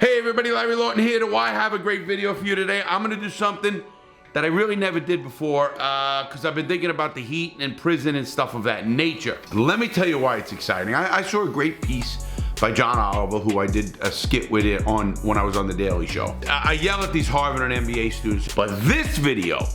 Hey everybody, Larry Lawton here. Do I have a great video for you today? I'm gonna do something that I really never did before because I've been thinking about the heat and prison and stuff of that nature. Let me tell you why it's exciting. I saw a great piece by John Oliver, who I did a skit with it on when I was on The Daily Show. I yell at these Harvard and MBA students, but this video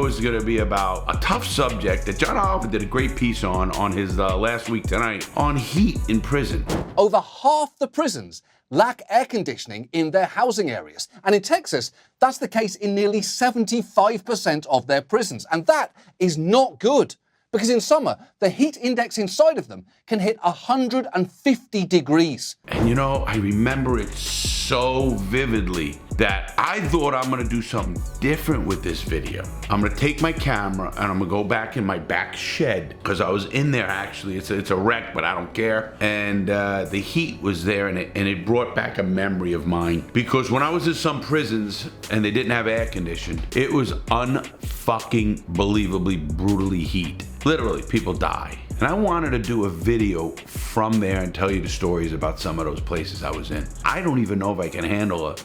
is gonna be about a tough subject that John Oliver did a great piece on his last week tonight on heat in prison. Over half the prisons lack air conditioning in their housing areas. And in Texas, that's the case in nearly 75% of their prisons. And that is not good, because in summer, the heat index inside of them can hit 150 degrees. And you know, I remember it so vividly that I thought I'm gonna do something different with this video. I'm gonna take my camera and I'm gonna go back in my back shed, because I was in there actually. It's a wreck, but I don't care. And the heat was there, and it brought back a memory of mine. Because when I was in some prisons and they didn't have air conditioning, it was unfucking believably brutally heat. Literally, people die. And I wanted to do a video from there and tell you the stories about some of those places I was in. I don't even know if I can handle a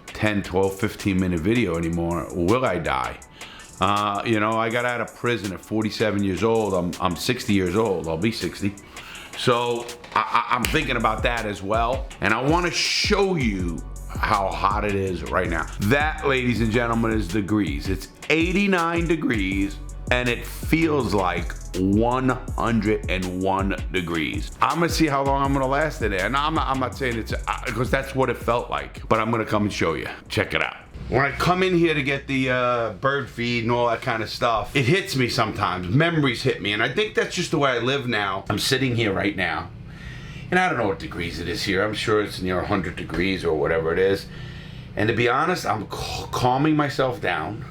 10, 12, 15 minute video anymore. Will I die? You know, I got out of prison at 47 years old. I'm 60 years old. I'll be 60. So I'm thinking about that as well. And I want to show you how hot it is right now. That, ladies and gentlemen, is degrees. It's 89 degrees. And it feels like 101 degrees. I'm gonna see how long I'm gonna last in there. And I'm not saying it's, because that's what it felt like, but I'm gonna come and show you. Check it out. When I come in here to get the bird feed and all that kind of stuff, it hits me sometimes. Memories hit me, and I think that's just the way I live now. I'm sitting here right now, and I don't know what degrees it is here. I'm sure it's near 100 degrees or whatever it is. And to be honest, I'm calming myself down.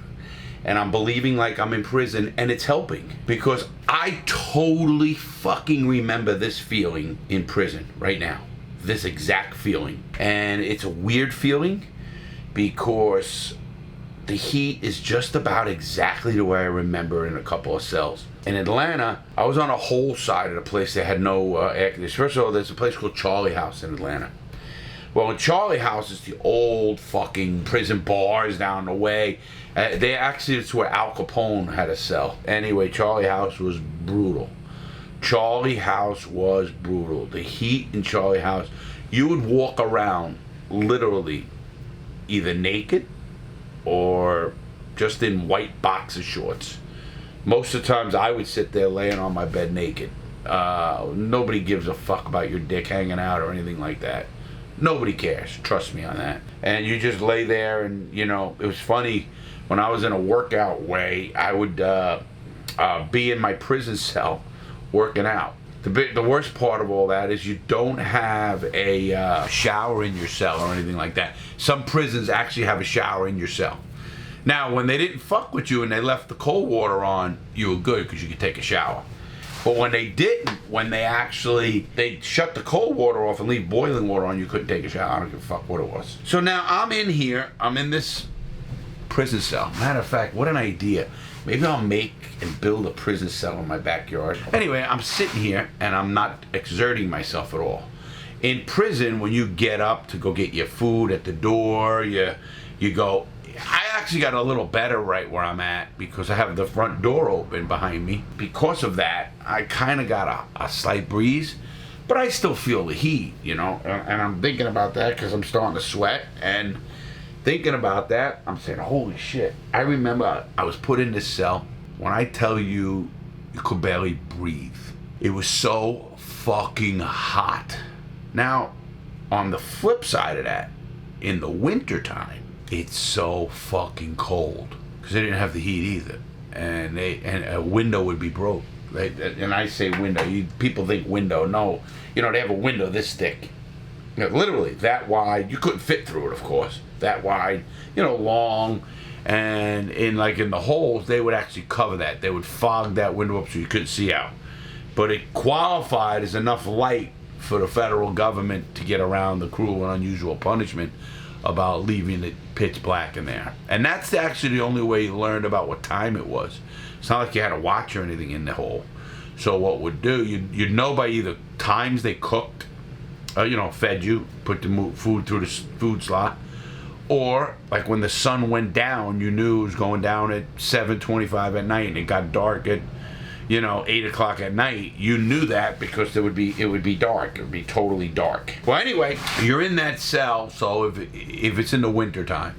And I'm believing like I'm in prison, and it's helping, because I totally fucking remember this feeling in prison right now. This exact feeling. And it's a weird feeling because the heat is just about exactly the way I remember in a couple of cells. In Atlanta, I was on a whole side of the place that had no air conditioning. First of all, there's a place called Charlie House in Atlanta. Well, in Charlie House is the old fucking prison bars down the way. It's where Al Capone had a cell. Anyway, Charlie House was brutal. Charlie House was brutal. The heat in Charlie House, you would walk around literally either naked or just in white boxer shorts. Most of the times I would sit there laying on my bed naked. Nobody gives a fuck about your dick hanging out or anything like that. Nobody cares, trust me on that. And you just lay there, and you know, it was funny, when I was in a workout way, I would be in my prison cell working out. The worst part of all that is you don't have a shower in your cell or anything like that. Some prisons actually have a shower in your cell. Now, when they didn't fuck with you and they left the cold water on, you were good because you could take a shower. But when they didn't, when they shut the cold water off and leave boiling water on, you couldn't take a shower. I don't give a fuck what it was. So now I'm in here, I'm in this prison cell. Matter of fact, what an idea. Maybe I'll make and build a prison cell in my backyard. Anyway, I'm sitting here and I'm not exerting myself at all. In prison, when you get up to go get your food at the door, you go, I actually got a little better right where I'm at because I have the front door open behind me. Because of that, I kind of got a slight breeze, but I still feel the heat, you know? And I'm thinking about that because I'm starting to sweat, and thinking about that, I'm saying, holy shit. I remember I was put in this cell. When I tell you, you could barely breathe. It was so fucking hot. Now, on the flip side of that, in the wintertime, it's so fucking cold because they didn't have the heat either, and a window would be broke. And I say window, people think window. No, you know, they have a window this thick, you know, literally that wide. You couldn't fit through it, of course. That wide, you know, long, and in the holes they would actually cover that. They would fog that window up so you couldn't see out. But it qualified as enough light for the federal government to get around the cruel and unusual punishment about leaving it pitch black in there. And that's actually the only way you learned about what time it was. It's not like you had a watch or anything in the hole. So what would do, you'd know by either times they cooked fed you, put the food through the food slot. Or, like when the sun went down, you knew it was going down at 7:25 at night, and it got dark at, 8 o'clock at night. You knew that because it would be dark. It would be totally dark. Well, anyway, you're in that cell, so if it's in the wintertime,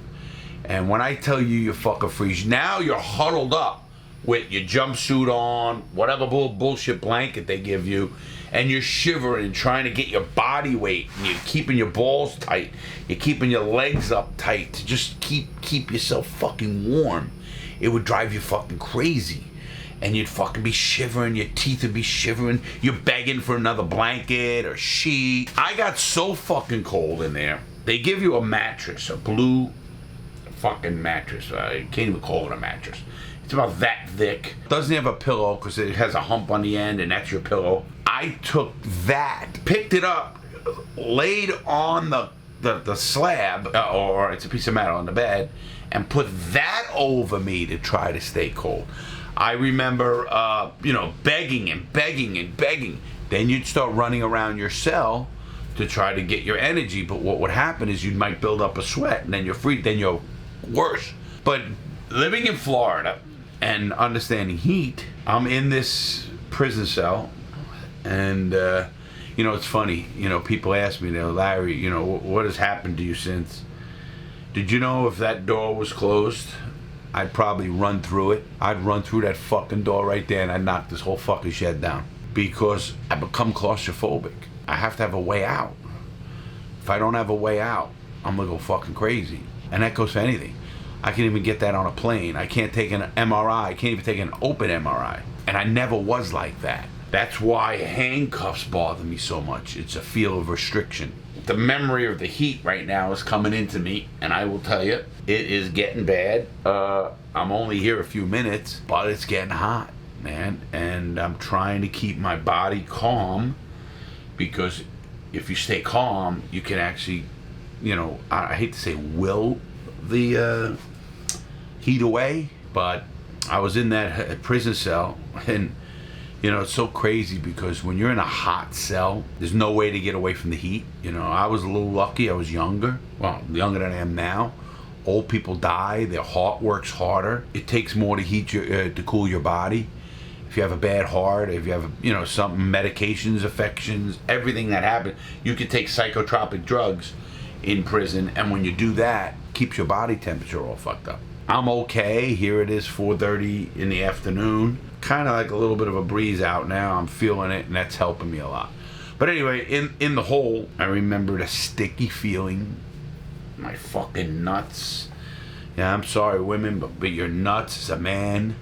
and when I tell you you fucking freeze, now you're huddled up with your jumpsuit on, whatever bullshit blanket they give you, and you're shivering, trying to get your body weight, and you're keeping your balls tight, you're keeping your legs up tight to just keep yourself fucking warm. It would drive you fucking crazy. And you'd fucking be shivering, your teeth would be shivering, you're begging for another blanket or sheet. I got so fucking cold in there. They give you a mattress, a blue fucking mattress. I can't even call it a mattress. It's about that thick. Doesn't have a pillow because it has a hump on the end and that's your pillow. I took that, picked it up, laid on the slab, or it's a piece of metal on the bed, and put that over me to try to stay cold. I remember, begging and begging and begging. Then you'd start running around your cell to try to get your energy. But what would happen is you might build up a sweat, and then you're free. Then you're worse. But living in Florida and understanding heat, I'm in this prison cell, and it's funny. People ask me, Larry, what has happened to you since? Did you know if that door was closed, I'd probably run through it. I'd run through that fucking door right there and I'd knock this whole fucking shed down. Because I become claustrophobic. I have to have a way out. If I don't have a way out, I'm gonna go fucking crazy. And that goes for anything. I can't even get that on a plane. I can't take an MRI. I can't even take an open MRI. And I never was like that. That's why handcuffs bother me so much. It's a feel of restriction. The memory of the heat right now is coming into me, and I will tell you, it is getting bad. I'm only here a few minutes, but it's getting hot, man. And I'm trying to keep my body calm, because if you stay calm, you can actually, I hate to say will the heat away, but I was in that prison cell, and it's so crazy because when you're in a hot cell, there's no way to get away from the heat. I was a little lucky. I was younger. Well, younger than I am now. Old people die. Their heart works harder. It takes more to heat to cool your body. If you have a bad heart, if you have, something, medications, affections, everything that happens, you can take psychotropic drugs in prison. And when you do that, it keeps your body temperature all fucked up. I'm okay. Here it is, 4:30 in the afternoon. Kind of like a little bit of a breeze out now. I'm feeling it, and that's helping me a lot. But anyway, in the hole, I remember the sticky feeling. My fucking nuts. Yeah, I'm sorry, women, but your nuts as a man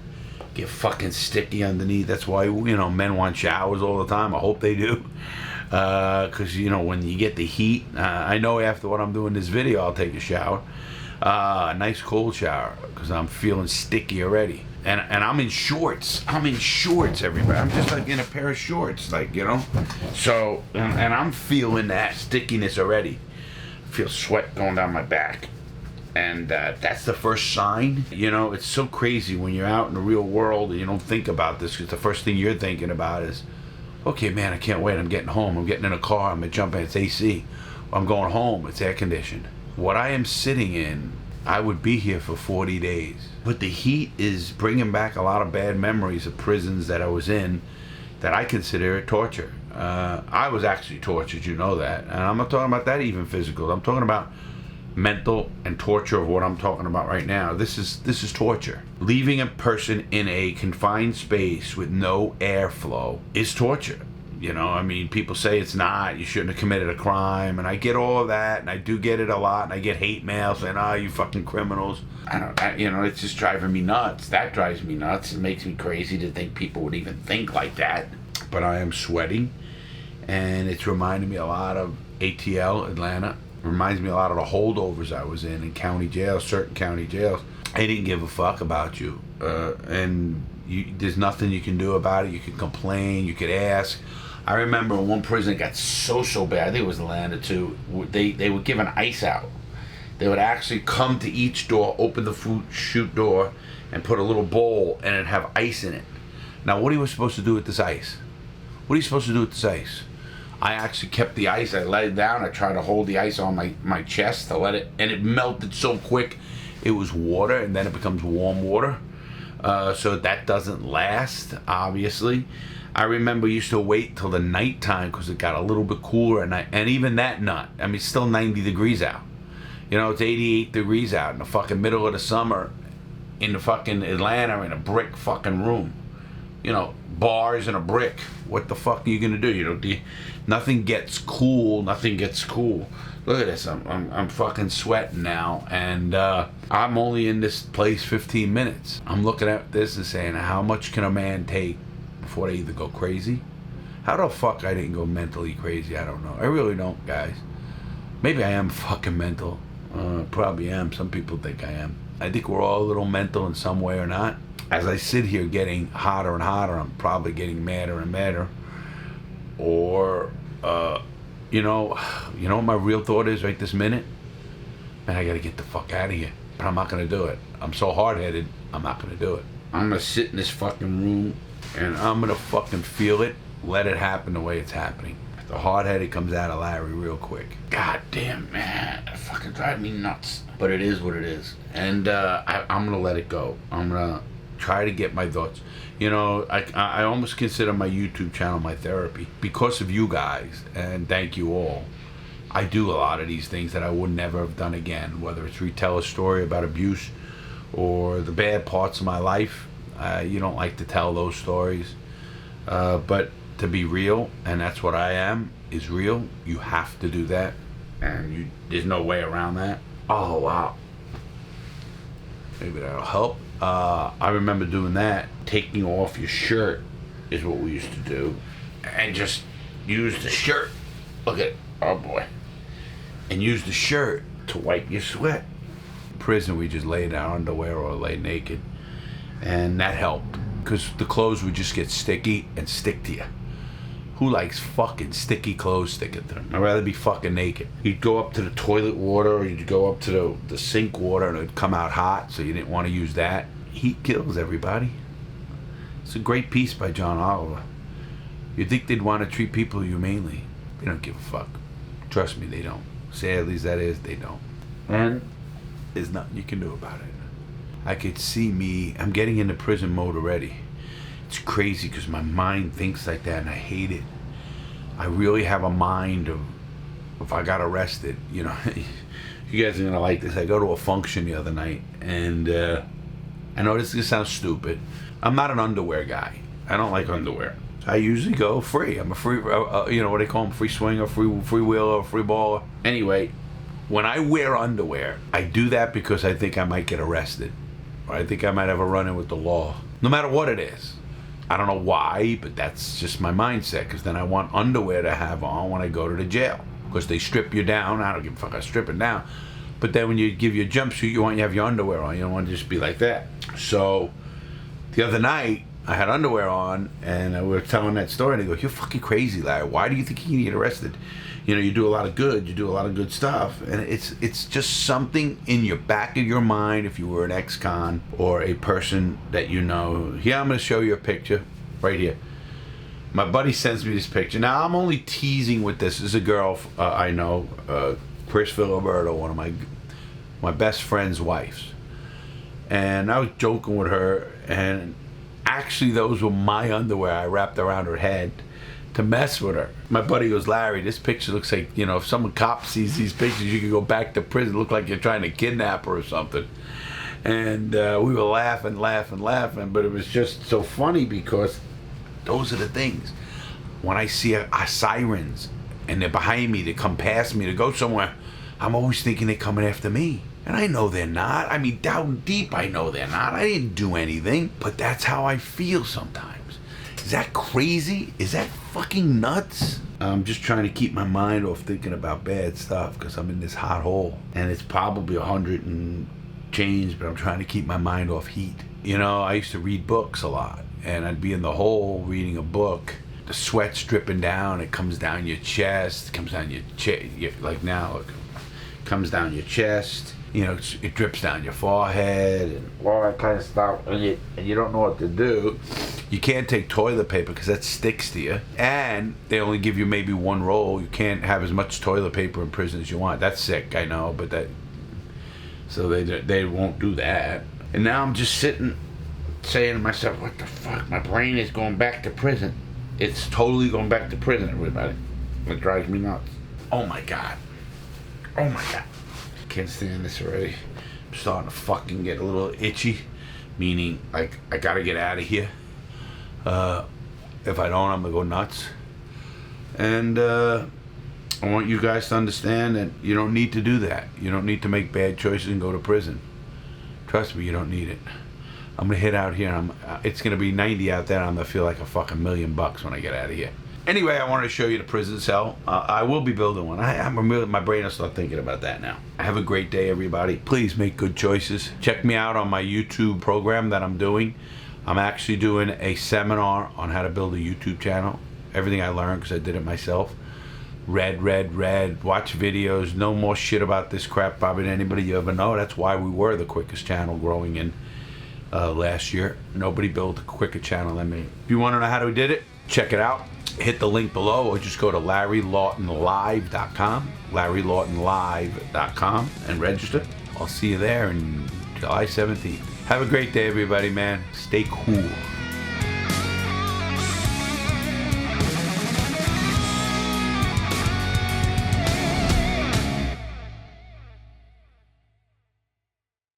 get fucking sticky underneath. That's why, men want showers all the time. I hope they do. Because, when you get the heat, I know after what I'm doing this video, I'll take a shower. A nice cold shower, because I'm feeling sticky already. And I'm in shorts. Everybody. I'm just like in a pair of shorts, So, and I'm feeling that stickiness already. I feel sweat going down my back. And that's the first sign. It's so crazy when you're out in the real world and you don't think about this, because the first thing you're thinking about is, okay, man, I can't wait. I'm getting home. I'm getting in a car. I'm going to jump in. It's AC. I'm going home. It's air conditioned. What I am sitting in, I would be here for 40 days. But the heat is bringing back a lot of bad memories of prisons that I was in that I consider torture. I was actually tortured, that. And I'm not talking about that even physical. I'm talking about mental and torture of what I'm talking about right now. This is torture. Leaving a person in a confined space with no airflow is torture. People say it's not, you shouldn't have committed a crime, and I get all of that, and I do get it a lot, and I get hate mail saying, you fucking criminals. It's just driving me nuts. That drives me nuts. It makes me crazy to think people would even think like that. But I am sweating, and it's reminding me a lot of ATL, Atlanta. It reminds me a lot of the holdovers I was in county jails, certain county jails. They didn't give a fuck about you, and there's nothing you can do about it. You can complain, you could ask. I remember one prison got so bad, I think it was Atlanta too, they were giving ice out. They would actually come to each door, open the chute door, and put a little bowl, and it'd have ice in it. Now, what are you supposed to do with this ice? I actually kept the ice. I let it down. I tried to hold the ice on my chest to let it, and it melted so quick. It was water, and then it becomes warm water. So that doesn't last, obviously. I remember I used to wait till the nighttime because it got a little bit cooler at night. And even that nut, I mean, it's still 90 degrees out. You know, it's 88 degrees out in the fucking middle of the summer in the fucking Atlanta in a brick fucking room. You know, bars and a brick. What the fuck are you gonna do? You know, nothing gets cool. Nothing gets cool. Look at this. I'm fucking sweating now, and I'm only in this place 15 minutes. I'm looking at this and saying, how much can a man take before they either go crazy? How the fuck I didn't go mentally crazy? I don't know. I really don't, guys. Maybe I am fucking mental. Probably am. Some people think I am. I think we're all a little mental in some way or not. As I sit here getting hotter and hotter, I'm probably getting madder and madder. Or, you know what my real thought is right this minute? Man, I gotta get the fuck out of here. But I'm not gonna do it. I'm so hard-headed, I'm not gonna do it. I'm gonna sit in this fucking room and I'm gonna fucking feel it, let it happen the way it's happening. The hard-headed comes out of Larry real quick. God damn, man, that fucking drives me nuts. But it is what it is. And I'm gonna let it go. I'm gonna try to get my thoughts. You know, I almost consider my YouTube channel my therapy because of you guys, and thank you all. I do a lot of these things that I would never have done again, whether it's retell a story about abuse or the bad parts of my life. You don't like to tell those stories, but to be real, and that's what I am, is real. You have to do that, and there's no way around that. Oh, wow. Maybe that'll help. I remember doing that. Taking off your shirt is what we used to do. And just use the shirt. Look at it. Oh, boy. And use the shirt to wipe your sweat. In prison, we just lay in our underwear or lay naked. And that helped. Because the clothes would just get sticky and stick to you. Who likes fucking sticky clothes sticking to them? I'd rather be fucking naked. You'd go up to the toilet water or you'd go up to the sink water and it'd come out hot, so you didn't want to use that. Heat kills, everybody. It's a great piece by John Oliver. You'd think they'd want to treat people humanely. They don't give a fuck. Trust me, they don't. Sadly, that is, they don't. And there's nothing you can do about it. I could see me, I'm getting into prison mode already. It's crazy because my mind thinks like that and I hate it. I really have a mind of if I got arrested, you know. You guys are gonna like this. I go to a function the other night and I know this is gonna sound stupid. I'm not an underwear guy. I don't like underwear. I usually go free. I'm a free, you know what they call them, free swinger, free wheeler, free baller. Anyway, when I wear underwear, I do that because I think I might get arrested. Or I think I might have a run-in with the law. No matter what it is. I don't know why, but that's just my mindset. Because then I want underwear to have on when I go to the jail. Because they strip you down. I don't give a fuck, I strip it down. But then when you give your jumpsuit, you want to have your underwear on. You don't want to just be like that. So the other night, I had underwear on, and we were telling that story, and they go, "You're fucking crazy, Larry. Why do you think you can get arrested? You know, you do a lot of good. You do a lot of good stuff." And it's just something in your back of your mind, if you were an ex-con or a person that you know. Here, I'm going to show you a picture right here. My buddy sends me this picture. Now, I'm only teasing with this. This is a girl I know, Chris Filiberto, one of my best friend's wives. And I was joking with her, and actually those were my underwear I wrapped around her head to mess with her. My buddy goes, "Larry, this picture looks like, you know, if some cop sees these pictures, you could go back to prison. Look like you're trying to kidnap her or something." And we were laughing, but it was just so funny because those are the things. When I see sirens and they're behind me, they come past me to go somewhere, I'm always thinking they're coming after me. And I know they're not. I mean, down deep, I know they're not. I didn't do anything, but that's how I feel sometimes. Is that crazy? Is that fucking nuts? I'm just trying to keep my mind off thinking about bad stuff because I'm in this hot hole. And it's probably 100 and change, but I'm trying to keep my mind off heat. You know, I used to read books a lot, and I'd be in the hole reading a book. The sweat's dripping down. It comes down your chest. It comes down your chest. Like now, look. Comes down your chest. you know, it drips down your forehead and all that kind of stuff, and you don't know what to do. You can't take toilet paper because that sticks to you, and they only give you maybe one roll. You can't have as much toilet paper in prison as you want. That's sick, I know, but so they won't do that. And now I'm just sitting saying to myself, what the fuck? My brain is going back to prison. It's totally going back to prison, everybody. It drives me nuts. Oh my God. Oh my God. Can't stand this already. I'm starting to fucking get a little itchy, meaning like I gotta get out of here. If I don't, I'm gonna go nuts. And I want you guys to understand that you don't need to do that. You don't need to make bad choices and go to prison. Trust me, you don't need it. I'm gonna hit out here. It's gonna be 90 out there. I'm gonna feel like a fucking $1 million when I get out of here. Anyway, I wanted to show you the prison cell. I will be building one. My brain will start thinking about that now. Have a great day, everybody. Please make good choices. Check me out on my YouTube program that I'm doing. I'm actually doing a seminar on how to build a YouTube channel. Everything I learned because I did it myself. Read. Watch videos. No more shit about this crap bothering anybody you ever know. That's why we were the quickest channel growing in last year. Nobody built a quicker channel than me. If you want to know how we did it, check it out. Hit the link below or just go to LarryLawtonLive.com, LarryLawtonLive.com, and register. I'll see you there on July 17th. Have a great day, everybody, man. Stay cool.